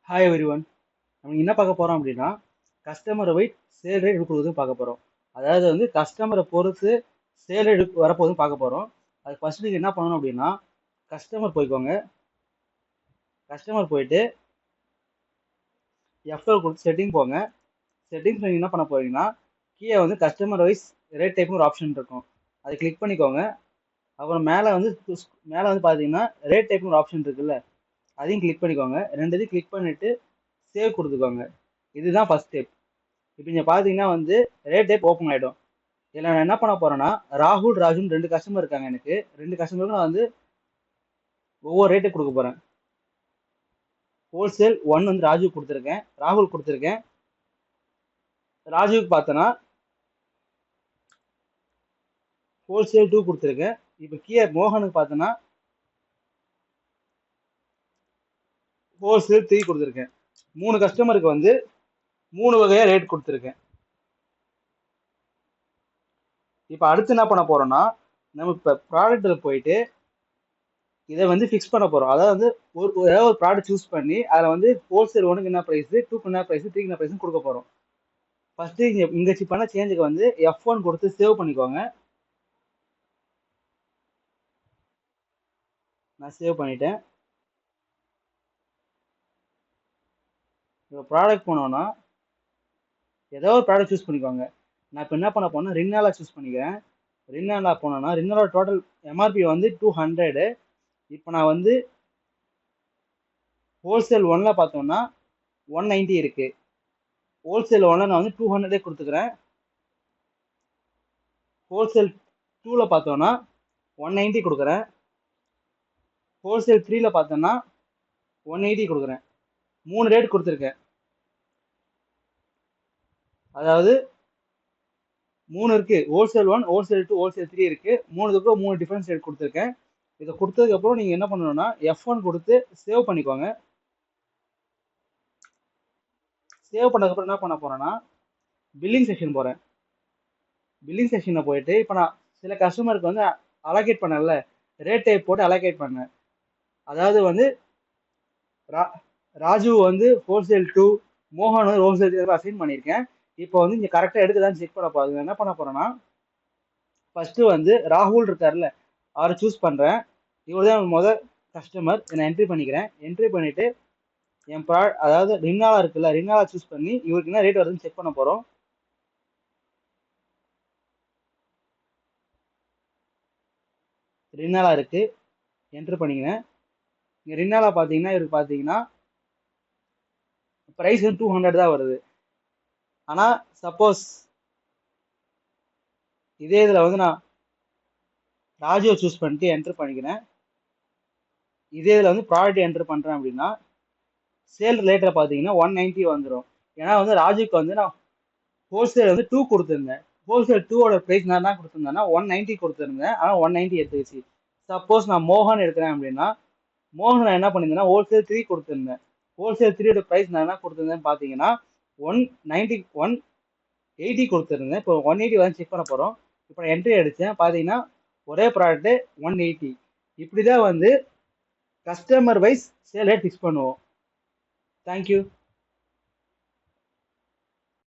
Hi everyone. நம்ம என்ன பார்க்க போறோம் அப்படின்னா கஸ்டமர் வைட் சேல் ரேட் கொடுக்குறதும் பார்க்க போறோம். அதாவது வந்து கஸ்டமரை பொறுத்து சேல் ரேட் வரப்போதும் பார்க்க போறோம். அது ஃபர்ஸ்ட் நீங்க என்ன பண்ணணும் அப்படின்னா கஸ்டமர் போய்க்கோங்க. கஸ்டமர் போயிட்டு F12 கொடுத்து செட்டிங் போங்க. செட்டிங்ஸ் நீங்கள் என்ன பண்ண போறீங்கன்னா கீழே வந்து கஸ்டமர் வைஸ் ரேட் டைப்னு ஒரு ஆப்ஷன் இருக்கும். அதை கிளிக் பண்ணிக்கோங்க. அப்புறம் மேலே வந்து பார்த்தீங்கன்னா ரேட் டைப்னு ஒரு ஆப்ஷன் இருக்குல்ல, அதையும் கிளிக் பண்ணிக்கோங்க. ரெண்டுத்தையும் கிளிக் பண்ணிட்டு சேவ் கொடுத்துக்கோங்க. இதுதான் ஃபர்ஸ்ட் ஸ்டெப். இப்போ நீங்கள் பார்த்தீங்கன்னா வந்து ரேட் டைப் ஓப்பன் ஆகிடும். இதில் நான் என்ன பண்ண போறேன்னா ராகுல் ராஜுன்னு ரெண்டு கஸ்டமர் இருக்காங்க. எனக்கு ரெண்டு கஸ்டமருக்கு நான் வந்து ஒவ்வொரு ரேட்டு கொடுக்க போறேன். ஹோல்சேல் 1 வந்து ராஜு கொடுத்துருக்கேன், ராகுல் கொடுத்துருக்கேன். ராஜுவுக்கு பார்த்தோன்னா ஹோல்சேல் 2 கொடுத்துருக்கேன். இப்போ கீழே மோகனுக்கு பார்த்தோன்னா ஹோல்சேல் 3 கொடுத்துருக்கேன். 3 கஸ்டமருக்கு வந்து 3 வகையாக ரேட் கொடுத்துருக்கேன். இப்போ அடுத்து என்ன பண்ண போறோம்னா நம்ம இப்போ ப்ராடக்ட்டில் போயிட்டு இதை வந்து ஃபிக்ஸ் பண்ண போறோம். அதாவது வந்து ஏதாவது ஒரு ப்ராடக்ட் சூஸ் பண்ணி அதில் வந்து ஹோல்சேல் 1க்கு என்ன ப்ரைஸ், 2க்கு என்ன ப்ரைஸ், 3க்கு என்ன ப்ரைஸ் கொடுக்க போறோம். ஃபர்ஸ்ட் இங்க பண்ண சேஞ்சுக்கு வந்து F1 கொடுத்து சேவ் பண்ணிக்கோங்க. நான் சேவ் பண்ணிட்டேன். இப்போ ப்ராடக்ட் போனோம்னா ஏதோ ஒரு ப்ராடக்ட் சூஸ் பண்ணிக்கோங்க. நான் இப்போ என்ன பண்ண போனா ரின்னாலா சூஸ் பண்ணிக்கிறேன். ரின்னாலா போனோம்னா ரின்னாலோட டோட்டல் எம்ஆர்பி வந்து 200. இப்போ நான் வந்து ஹோல்சேல் 1ல பார்த்தோம்னா 190 இருக்கு. ஹோல்சேல் 1ல நான் வந்து 200 கொடுத்துக்கிறேன். ஹோல்சேல் 2ல பார்த்தோம்னா 190 கொடுக்குறேன். ஹோல்சேல் 3ல பார்த்தோம்னா 180 கொடுக்குறேன். 3 ரேட் கொடுத்துருக்கேன். அதாவது 3 இருக்கு. ஹோல்சேல் 1, ஹோல்சேல் 2, ஹோல்சேல் 3 இருக்கு. 3க்கு 3 டிஃபரன்ஸ் ரேட் கொடுத்துருக்கேன். இதை கொடுத்ததுக்கு அப்புறம் நீங்க என்ன பண்ணணும்னா F1 கொடுத்து சேவ் பண்ணிக்கோங்க. சேவ் பண்ணதுக்கப்புறம் என்ன பண்ண போறேன்னா பில்லிங் செக்ஷன் போறேன். பில்லிங் செக்ஷனை போயிட்டு இப்போ நான் சில கஸ்டமருக்கு வந்து அலோகேட் பண்ணல, ரேட் டைப் போட்டு அலோகேட் பண்ணேன். அதாவது வந்து ராஜு வந்து ஹோல்சேல் 2, மோகன் வந்து ஹோல்சேல் 3 அசைன் பண்ணியிருக்கேன். இப்போ வந்து இங்கே கரெக்டாக எடுக்குதான்னு செக் பண்ண போகுது. என்ன பண்ண போறேன்னா ஃபர்ஸ்ட் வந்து ராகுல் இருக்காருல்ல, அவரை சூஸ் பண்றேன். இவர் தான் முதல் கஸ்டமர். நான் என்ட்ரி பண்ணிக்கிறேன். என்ட்ரி பண்ணிட்டு அதாவது ரின்னாலா இருக்குல்ல, ரின்னாலா சூஸ் பண்ணி இவருக்கு என்ன ரேட் வருதுன்னு செக் பண்ண போறோம். ரின்னாலா இருக்கு, என்ட்ரி பண்ணிக்கிறேன். இங்க ரின்னாலா பாத்தீங்கன்னா இவருக்கு பாத்தீங்கன்னா பிரைஸ் வந்து 200 தான் வருது. ஆனா சப்போஸ் இதே இதுல வந்து நான் ராஜுவை சூஸ் பண்ணிட்டு என்ட்ரி பண்ணிக்கிறேன். இதே இதுல வந்து ப்ராடக்ட் என்ட்ரி பண்றேன் அப்படின்னா சேல் ரிலேட்டர் பாத்தீங்கன்னா 190 வந்துடும். ஏன்னா வந்து ராஜுக்கு வந்து நான் ஹோல்சேல் வந்து 2 கொடுத்துருந்தேன். ஹோல்சேல் 2ஓட பிரைஸ் நான் தான் கொடுத்துருந்தேன்னா 190 கொடுத்துருந்தேன். ஆனால் 190 எடுத்துக்கிச்சு. சப்போஸ் நான் மோகன் எடுக்கிறேன் அப்படின்னா மோகன் நான் என்ன பண்ணியிருந்தேன்னா ஹோல்சேல் 3 கொடுத்துருந்தேன். ஹோல்சேல் 3ஓட ப்ரைஸ் நான் என்ன கொடுத்துருந்தேன்னு பார்த்தீங்கன்னா 180 கொடுத்துருந்தேன். இப்போ 180 வந்து செக் பண்ண போகிறோம். இப்போ நான் என்ட்ரி அடித்தேன். பார்த்தீங்கன்னா ஒரே ப்ராடக்ட்டு 180. இப்படி தான் வந்து customer wise sale rate fix பண்ணுவோம். தேங்க்யூ.